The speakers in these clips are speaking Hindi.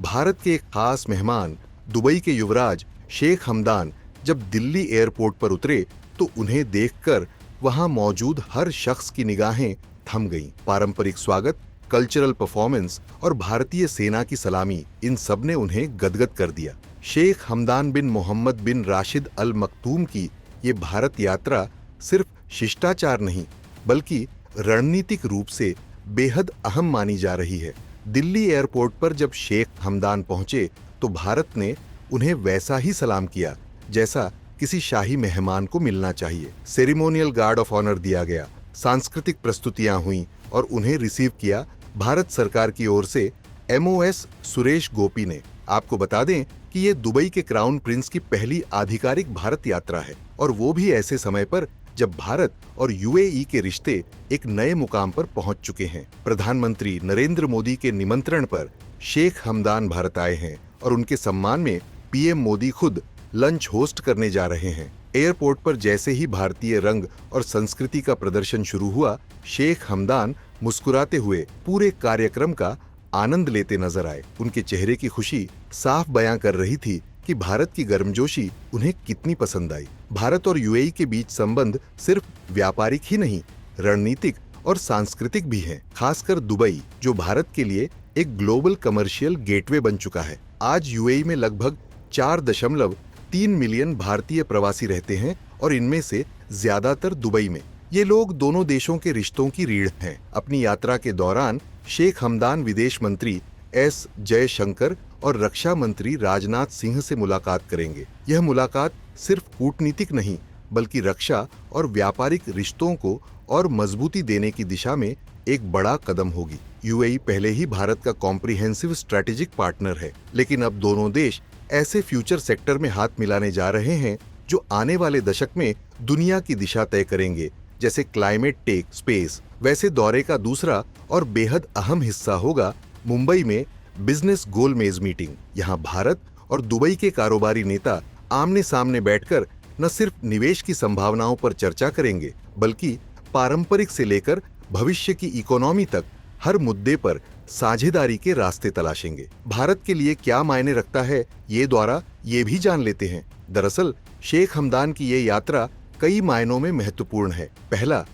भारत के एक खास मेहमान दुबई के युवराज शेख हमदान जब दिल्ली एयरपोर्ट पर उतरे तो उन्हें देखकर वहां मौजूद हर शख्स की निगाहें थम गईं। पारंपरिक स्वागत, कल्चरल परफॉर्मेंस और भारतीय सेना की सलामी, इन सब ने उन्हें गदगद कर दिया। शेख हमदान बिन मोहम्मद बिन राशिद अल मक्तूम की ये भारत यात्रा सिर्फ शिष्टाचार नहीं बल्कि रणनीतिक रूप से बेहद अहम मानी जा रही है। दिल्ली एयरपोर्ट पर जब शेख हमदान पहुंचे तो भारत ने उन्हें वैसा ही सलाम किया जैसा किसी शाही मेहमान को मिलना चाहिए। सेरेमोनियल गार्ड ऑफ ऑनर दिया गया, सांस्कृतिक प्रस्तुतियां हुईं और उन्हें रिसीव किया भारत सरकार की ओर से MOS सुरेश गोपी ने। आपको बता दें कि ये दुबई के क्राउन प्रिंस की पहली आधिकारिक भारत यात्रा है और वो भी ऐसे समय पर जब भारत और UAE के रिश्ते एक नए मुकाम पर पहुंच चुके हैं। प्रधानमंत्री नरेंद्र मोदी के निमंत्रण पर शेख हमदान भारत आए हैं और उनके सम्मान में PM मोदी खुद लंच होस्ट करने जा रहे हैं। एयरपोर्ट पर जैसे ही भारतीय रंग और संस्कृति का प्रदर्शन शुरू हुआ, शेख हमदान मुस्कुराते हुए पूरे कार्यक्रम का आनंद लेते नजर आए। उनके चेहरे की खुशी साफ बयां कर रही थी कि भारत की गर्मजोशी उन्हें कितनी पसंद आई। भारत और UAE के बीच संबंध सिर्फ व्यापारिक ही नहीं, रणनीतिक और सांस्कृतिक भी हैं। खासकर दुबई, जो भारत के लिए एक ग्लोबल कमर्शियल गेटवे बन चुका है। आज UAE में लगभग 4.3 मिलियन भारतीय प्रवासी रहते हैं और इनमें से ज्यादातर दुबई में। ये लोग दोनों देशों के रिश्तों की रीढ़ हैं। अपनी यात्रा के दौरान शेख हमदान विदेश मंत्री S जयशंकर और रक्षा मंत्री राजनाथ सिंह से मुलाकात करेंगे। यह मुलाकात सिर्फ कूटनीतिक नहीं बल्कि रक्षा और व्यापारिक रिश्तों को और मजबूती देने की दिशा में एक बड़ा कदम होगी। UAE पहले ही भारत का कॉम्प्रिहेंसिव स्ट्रैटेजिक पार्टनर है, लेकिन अब दोनों देश ऐसे फ्यूचर सेक्टर में हाथ मिलाने जा रहे हैं जो आने वाले दशक में दुनिया की दिशा तय करेंगे, जैसे क्लाइमेट टेक, स्पेस। वैसे दौरे का दूसरा और बेहद अहम हिस्सा होगा मुंबई में बिजनेस गोलमेज मीटिंग। यहाँ भारत और दुबई के कारोबारी नेता आमने सामने बैठकर न सिर्फ निवेश की संभावनाओं पर चर्चा करेंगे बल्कि पारंपरिक से लेकर भविष्य की इकोनॉमी तक हर मुद्दे पर साझेदारी के रास्ते तलाशेंगे। भारत के लिए क्या मायने रखता है ये दौरा, ये भी जान लेते हैं। दरअसल शेख हमदान की ये यात्रा कई मायनों में महत्वपूर्ण है। पहला,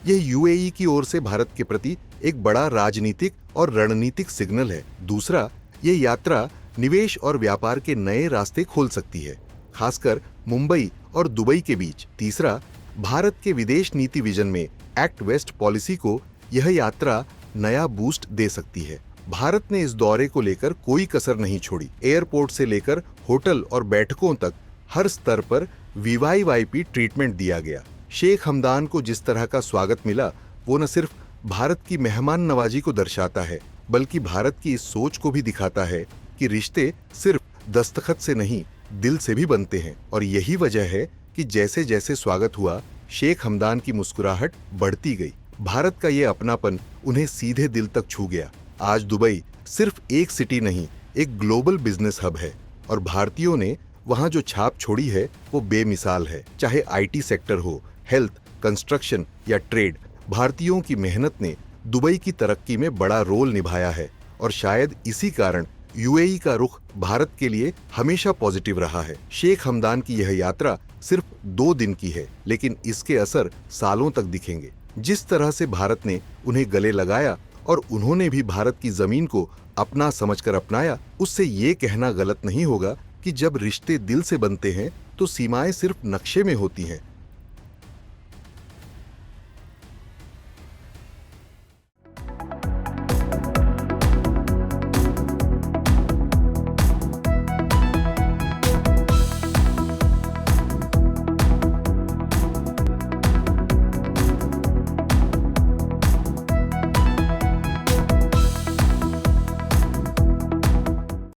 यह UAE की ओर से भारत के प्रति एक बड़ा राजनीतिक और रणनीतिक सिग्नल है। दूसरा, ये यात्रा निवेश और व्यापार के नए रास्ते खोल सकती है, खासकर मुंबई और दुबई के बीच। तीसरा, भारत के विदेश नीति विजन में एक्ट वेस्ट पॉलिसी को यह यात्रा नया बूस्ट दे सकती है। भारत ने इस दौरे को लेकर कोई कसर नहीं छोड़ी। एयरपोर्ट से लेकर होटल और बैठकों तक हर स्तर पर VVIP ट्रीटमेंट दिया गया। शेख हमदान को जिस तरह का स्वागत मिला वो न सिर्फ भारत की मेहमान नवाजी को दर्शाता है बल्कि भारत की इस सोच को भी दिखाता है कि रिश्ते सिर्फ दस्तखत से नहीं, दिल से भी बनते हैं। और यही वजह है कि जैसे जैसे स्वागत हुआ, शेख हमदान की मुस्कुराहट बढ़ती गई। भारत का ये अपनापन उन्हें सीधे दिल तक छू गया। आज दुबई सिर्फ एक सिटी नहीं, एक ग्लोबल बिजनेस हब है और भारतीयों ने वहां जो छाप छोड़ी है वो बेमिसाल है। चाहे IT सेक्टर हो, हेल्थ, कंस्ट्रक्शन या ट्रेड, भारतीयों की मेहनत ने दुबई की तरक्की में बड़ा रोल निभाया है और शायद इसी कारण UAE का रुख भारत के लिए हमेशा पॉजिटिव रहा है। शेख हमदान की यह यात्रा सिर्फ 2 दिन की है, लेकिन इसके असर सालों तक दिखेंगे। जिस तरह से भारत ने उन्हें गले लगाया और उन्होंने भी भारत की जमीन को अपना समझकर अपनाया, उससे ये कहना गलत नहीं होगा कि जब रिश्ते दिल से बनते हैं तो सीमाएं सिर्फ नक्शे में होती हैं,